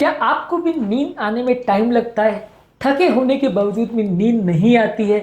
क्या आपको भी नींद आने में टाइम लगता है? थके होने के बावजूद भी नींद नहीं आती है?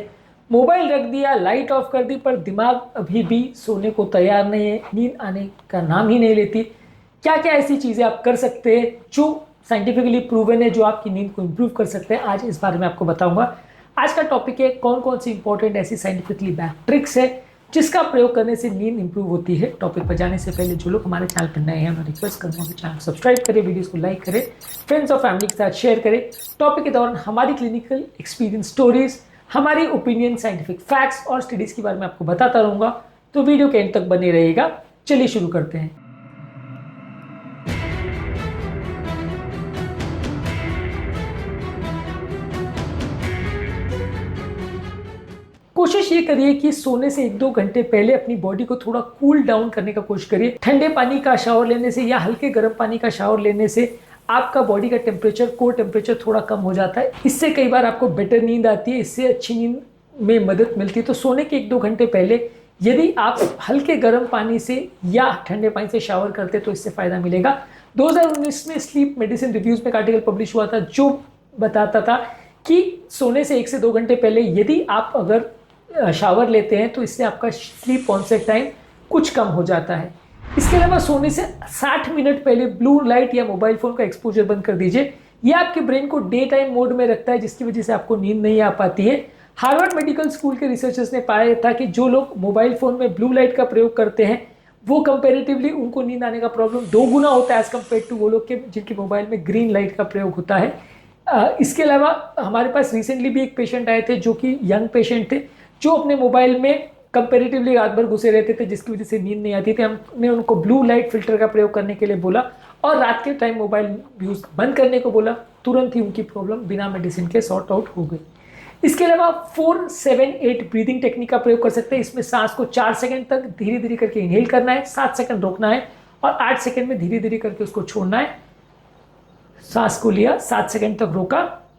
मोबाइल रख दिया, लाइट ऑफ कर दी, पर दिमाग अभी भी सोने को तैयार नहीं है, नींद आने का नाम ही नहीं लेती। क्या क्या ऐसी चीज़ें आप कर सकते हैं जो साइंटिफिकली प्रूवन है, जो आपकी नींद को इम्प्रूव कर सकते हैं? आज इस बारे में आपको बताऊंगा। आज का टॉपिक है कौन कौन सी इंपॉर्टेंट ऐसी साइंटिफिकली बैक्ड ट्रिक्स है जिसका प्रयोग करने से नींद इंप्रूव होती है। टॉपिक पर जाने से पहले जो लोग हमारे चैनल पर नए हैं, मैं रिक्वेस्ट करूँगा कि चैनल को सब्सक्राइब करें, वीडियोस को लाइक करें, फ्रेंड्स और फैमिली के साथ शेयर करें। टॉपिक के दौरान हमारी क्लिनिकल एक्सपीरियंस स्टोरीज, हमारी ओपिनियन, साइंटिफिक फैक्ट्स और स्टडीज़ के बारे में आपको बताता रहूँगा, तो वीडियो के एंड तक बने रहेगा। चलिए शुरू करते हैं। कोशिश ये करिए कि सोने से 1-2 घंटे पहले अपनी बॉडी को थोड़ा कूल डाउन करने का कोशिश करिए। ठंडे पानी का शावर लेने से या हल्के गर्म पानी का शावर लेने से आपका बॉडी का टेम्परेचर, कोर टेम्परेचर थोड़ा कम हो जाता है। इससे कई बार आपको बेटर नींद आती है, इससे अच्छी नींद में मदद मिलती है। तो सोने के 1-2 घंटे पहले यदि आप हल्के गर्म पानी से या ठंडे पानी से शावर करते तो इससे फ़ायदा मिलेगा। 2019 में स्लीप मेडिसिन रिव्यूज़ में एक आर्टिकल पब्लिश हुआ था जो बताता था कि सोने से 1 से 2 घंटे पहले यदि आप अगर शावर लेते हैं तो इससे आपका स्लीप ऑनसेट टाइम कुछ कम हो जाता है। इसके अलावा सोने से 60 मिनट पहले ब्लू लाइट या मोबाइल फ़ोन का एक्सपोजर बंद कर दीजिए। यह आपके ब्रेन को डे टाइम मोड में रखता है, जिसकी वजह से आपको नींद नहीं आ पाती है। हार्वर्ड मेडिकल स्कूल के रिसर्चर्स ने पाया था कि जो लोग मोबाइल फ़ोन में ब्लू लाइट का प्रयोग करते हैं वो कंपेरेटिवली उनको नींद आने का प्रॉब्लम 2 गुना होता है एज़ कम्पेयर टू वो लोग के जिनके मोबाइल में ग्रीन लाइट का प्रयोग होता है। इसके अलावा हमारे पास रिसेंटली भी एक पेशेंट आए थे जो कि यंग पेशेंट थे, जो अपने मोबाइल में कंपेरेटिवली रात भर घुसे रहते थे, जिसकी वजह से नींद नहीं आती थी। हमने उनको ब्लू लाइट फिल्टर का प्रयोग करने के लिए बोला और रात के टाइम मोबाइल यूज़ बंद करने को बोला। तुरंत ही उनकी प्रॉब्लम बिना मेडिसिन के सॉर्ट आउट हो गई। इसके अलावा 4-7-8 ब्रीदिंग टेक्निक का प्रयोग कर सकते हैं। इसमें सांस को 4 सेकंड तक धीरे धीरे करके इनहेल करना है, 7 सेकंड रोकना है और 8 सेकंड में धीरे धीरे करके उसको छोड़ना है। सांस को लिया, 7 सेकंड तक रोका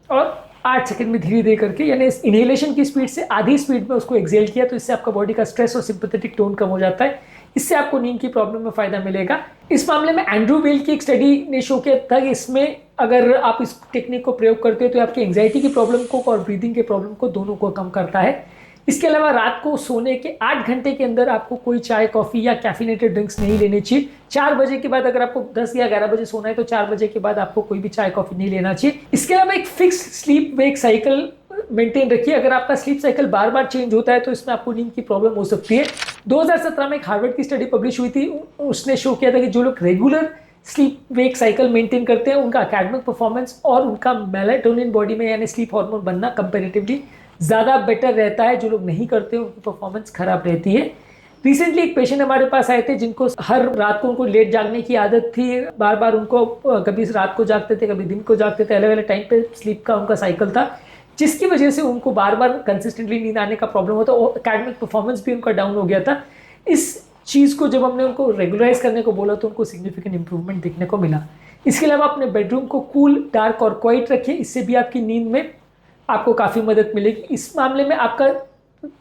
और 8 सेकंड में धीरे धीरे करके, यानी इस इनहेलेशन की स्पीड से आधी स्पीड में उसको एक्सेल किया, तो इससे आपका बॉडी का स्ट्रेस और सिंपैथेटिक टोन कम हो जाता है। इससे आपको नींद की प्रॉब्लम में फ़ायदा मिलेगा। इस मामले में एंड्रू वेल की एक स्टडी ने शो किया था कि इसमें अगर आप इस टेक्निक को प्रयोग करते हो तो आपकी एंग्जाइटी की प्रॉब्लम को और ब्रीदिंग के प्रॉब्लम को दोनों को कम करता है। इसके अलावा रात को सोने के 8 घंटे के अंदर आपको कोई चाय, कॉफ़ी या कैफिनेटेड ड्रिंक्स नहीं लेनी चाहिए। 4 बजे के बाद, अगर आपको 10 या 11 बजे सोना है तो 4 बजे के बाद आपको कोई भी चाय, कॉफ़ी नहीं लेना चाहिए। इसके अलावा एक fix sleep wake cycle maintain रखिए। अगर आपका स्लीप साइकिल बार बार चेंज होता है तो इसमें आपको नींद की प्रॉब्लम हो सकती है। 2017 में एक हार्वर्ड की स्टडी पब्लिश हुई थी, उसने शो किया था कि जो लोग regular sleep wake cycle maintain करते हैं उनका एकेडमिक परफॉर्मेंस और उनका मेलाटोनिन बॉडी में यानी स्लीप हार्मोन बनना कंपेरेटिवली ज़्यादा बेटर रहता है। जो लोग नहीं करते उनकी परफॉर्मेंस खराब रहती है। रिसेंटली एक पेशेंट हमारे पास आए थे जिनको हर रात को उनको लेट जागने की आदत थी। बार बार उनको कभी रात को जागते थे, कभी दिन को जागते थे, अलग अलग टाइम पे स्लीप का उनका साइकिल था, जिसकी वजह से उनको बार बार कंसिस्टेंटली नींद आने का प्रॉब्लम होता और एकेडमिक परफॉर्मेंस भी उनका डाउन हो गया था। इस चीज़ को जब हमने उनको रेगुलराइज करने को बोला तो उनको सिग्निफिकेंट इंप्रूवमेंट देखने को मिला। इसके अलावा अपने बेडरूम को कूल, डार्क और क्वाइट रखिए, इससे भी आपकी नींद में आपको काफ़ी मदद मिलेगी। इस मामले में आपका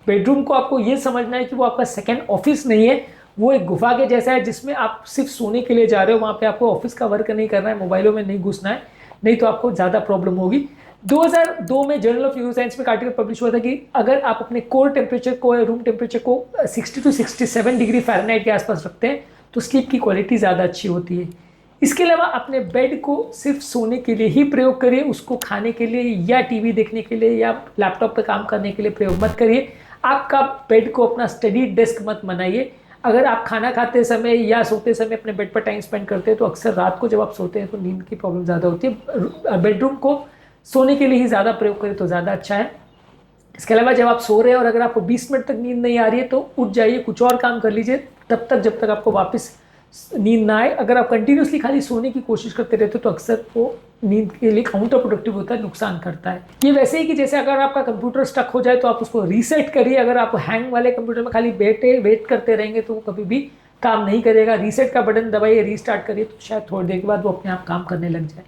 बेडरूम को आपको ये समझना है कि वो आपका सेकंड ऑफिस नहीं है, वो एक गुफा के जैसा है जिसमें आप सिर्फ सोने के लिए जा रहे हो। वहाँ पे आपको ऑफिस का वर्क नहीं करना है, मोबाइलों में नहीं घुसना है, नहीं तो आपको ज़्यादा प्रॉब्लम होगी। 2002 में जर्नल ऑफ न्यूरोसाइंस में एक आर्टिकल पब्लिश हुआ था कि अगर आप अपने कोर टेम्परेचर को या रूम टेम्परेचर को 60 to 67 डिग्री फ़ारेनहाइट के आसपास रखते हैं तो स्लीप की क्वालिटी ज़्यादा अच्छी होती है। इसके अलावा अपने बेड को सिर्फ सोने के लिए ही प्रयोग करिए, उसको खाने के लिए या टीवी देखने के लिए या लैपटॉप पर काम करने के लिए प्रयोग मत करिए। आपका बेड को अपना स्टडी डेस्क मत बनाइए। अगर आप खाना खाते समय या सोते समय अपने बेड पर टाइम स्पेंड करते हैं तो अक्सर रात को जब आप सोते हैं तो नींद की प्रॉब्लम ज़्यादा होती है। बेडरूम को सोने के लिए ही ज़्यादा प्रयोग करें तो ज़्यादा अच्छा है। इसके अलावा जब आप सो रहे हैं और अगर आपको 20 मिनट तक नींद नहीं आ रही है तो उठ जाइए, कुछ और काम कर लीजिए तब तक जब तक आपको वापस नींद ना आए। अगर आप कंटिन्यूसली खाली सोने की कोशिश करते रहते हो तो अक्सर वो नींद के लिए काउंटर प्रोडक्टिव होता है, नुकसान करता है। ये वैसे ही कि जैसे अगर आपका कंप्यूटर स्टक हो जाए तो आप उसको रीसेट करिए। अगर आप हैंग वाले कंप्यूटर में खाली वेट करते रहेंगे तो वो कभी भी काम नहीं करेगा। रीसेट का बटन दबाइए, रीस्टार्ट करिए, तो शायद थोड़ी देर के बाद वो अपने आप काम करने लग जाए।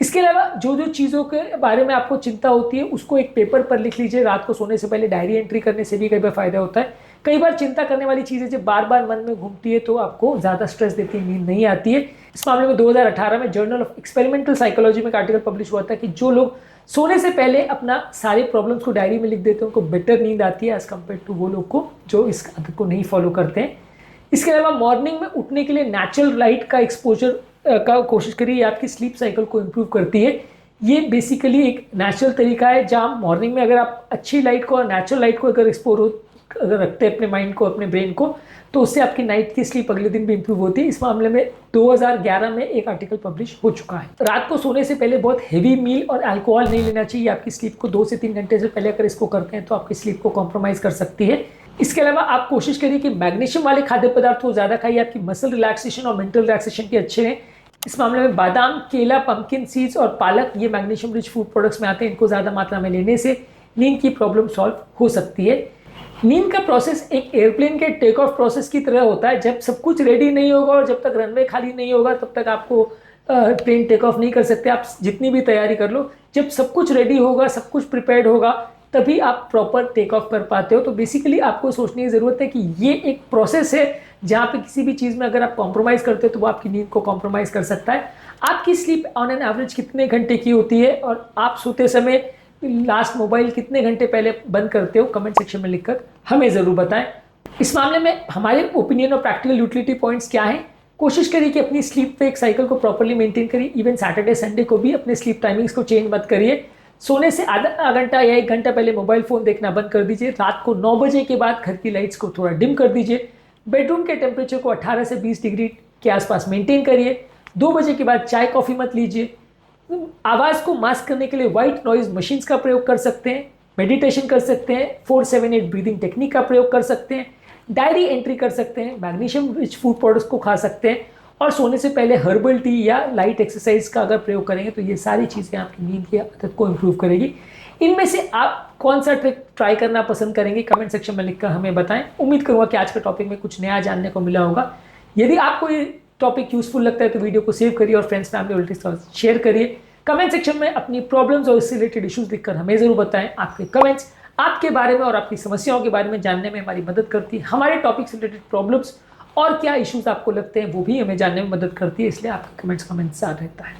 इसके अलावा जो जो चीज़ों के बारे में आपको चिंता होती है उसको एक पेपर पर लिख लीजिए। रात को सोने से पहले डायरी एंट्री करने से भी कई बार फ़ायदा होता है। कई बार चिंता करने वाली चीज़ें जब बार बार मन में घूमती है तो आपको ज़्यादा स्ट्रेस देती है, नींद नहीं आती है। इस मामले में 2018 में जर्नल ऑफ एक्सपेरिमेंटल साइकोलॉजी में एक आर्टिकल पब्लिश हुआ था कि जो लोग सोने से पहले अपना सारे प्रॉब्लम्स को डायरी में लिख देते हैं उनको बेटर नींद आती है एज कम्पेयर टू वो लोग को जो इस आदत को नहीं फॉलो करते हैं। इसके अलावा मॉर्निंग में उठने के लिए नेचुरल लाइट का एक्सपोजर का कोशिश करिए, ये आपकी स्लीप साइकिल को इम्प्रूव करती है। ये बेसिकली एक नेचुरल तरीका है जहाँ मॉर्निंग में अगर आप अच्छी लाइट को और नेचुरल लाइट को अगर रखते हैं अपने माइंड को, अपने ब्रेन को, तो उससे आपकी नाइट की स्लीप अगले दिन भी इंप्रूव होती है। इस मामले में 2011 में एक आर्टिकल पब्लिश हो चुका है। रात को सोने से पहले बहुत हेवी मील और अल्कोहल नहीं लेना चाहिए। आपकी स्लीप को 2 से 3 घंटे से पहले अगर इसको करते हैं तो आपकी स्लीप को कॉम्प्रोमाइज कर सकती है। इसके अलावा आप कोशिश करिए कि मैग्नीशियम वाले खाद्य पदार्थ को ज़्यादा खाइए, आपकी मसल रिलैक्सेशन और मेंटल रिलैक्सेशन के अच्छे हैं। इस मामले में बादाम, केला, पंपकिन सीड्स और पालक, ये मैग्नीशियम रिच फूड प्रोडक्ट्स में आते हैं। इनको ज़्यादा मात्रा में लेने से नींद की प्रॉब्लम सॉल्व हो सकती है। नींद का प्रोसेस एक एयरप्लेन के टेक ऑफ प्रोसेस की तरह होता है। जब सब कुछ रेडी नहीं होगा और जब तक रनवे खाली नहीं होगा तब तक आपको प्लेन टेक ऑफ नहीं कर सकते, आप जितनी भी तैयारी कर लो। जब सब कुछ रेडी होगा, सब कुछ प्रिपेयर्ड होगा, तभी आप प्रॉपर टेक ऑफ कर पाते हो। तो बेसिकली आपको सोचने की ज़रूरत है कि ये एक प्रोसेस है जहाँ पे किसी भी चीज़ में अगर आप कॉम्प्रोमाइज़ करते हो तो वो आपकी नींद को कॉम्प्रोमाइज़ कर सकता है। आपकी स्लीप ऑन एन एवरेज कितने घंटे की होती है और आप सोते समय लास्ट मोबाइल कितने घंटे पहले बंद करते हो, कमेंट सेक्शन में लिखकर हमें ज़रूर बताएं। इस मामले में हमारे ओपिनियन और प्रैक्टिकल यूटिलिटी पॉइंट्स क्या हैं? कोशिश करिए कि अपनी स्लीप वेक साइकिल को प्रॉपर्ली मेंटेन करिए। इवन सैटरडे संडे को भी अपने स्लीप टाइमिंग्स को चेंज मत करिए। सोने से आधा घंटा या 1 घंटा पहले मोबाइल फ़ोन देखना बंद कर दीजिए। रात को 9 बजे के बाद घर की लाइट्स को थोड़ा डिम कर दीजिए। बेडरूम के टेम्परेचर को 18 से 20 डिग्री के आसपास मेंटेन करिए। 2 बजे के बाद चाय कॉफ़ी मत लीजिए। आवाज़ को मास्क करने के लिए वाइट नॉइज़ मशीन्स का प्रयोग कर सकते हैं। मेडिटेशन कर सकते हैं। 4-7-8 ब्रीदिंग टेक्निक का प्रयोग कर सकते हैं। डायरी एंट्री कर सकते हैं। मैग्नीशियम रिच फूड प्रोडक्ट्स को खा सकते हैं और सोने से पहले हर्बल टी या लाइट एक्सरसाइज का अगर प्रयोग करेंगे तो ये सारी चीज़ें आपकी नींद की आदत को इम्प्रूव करेगी। इनमें से आप कौन सा ट्रिक ट्राई करना पसंद करेंगे, कमेंट सेक्शन में लिखकर हमें बताएं। उम्मीद करूँगा कि आज के टॉपिक में कुछ नया जानने को मिला होगा। यदि आपको ये टॉपिक यूजफुल लगता है तो वीडियो को सेव करिए और फ्रेंड्स, फैमिली और रिलेटिव्स के साथ शेयर करिए। कमेंट सेक्शन में अपनी प्रॉब्लम्स और इससे रिलेटेड इश्यूज लिखकर हमें ज़रूर बताएं। आपके कमेंट्स आपके बारे में और आपकी समस्याओं के बारे में जानने में हमारी मदद करती है। हमारे टॉपिक से रिलेटेड प्रॉब्लम्स और क्या इश्यूज आपको लगते हैं वो भी हमें जानने में मदद करती है, इसलिए आपके कमेंट्स का हमें इंतजार रहता है।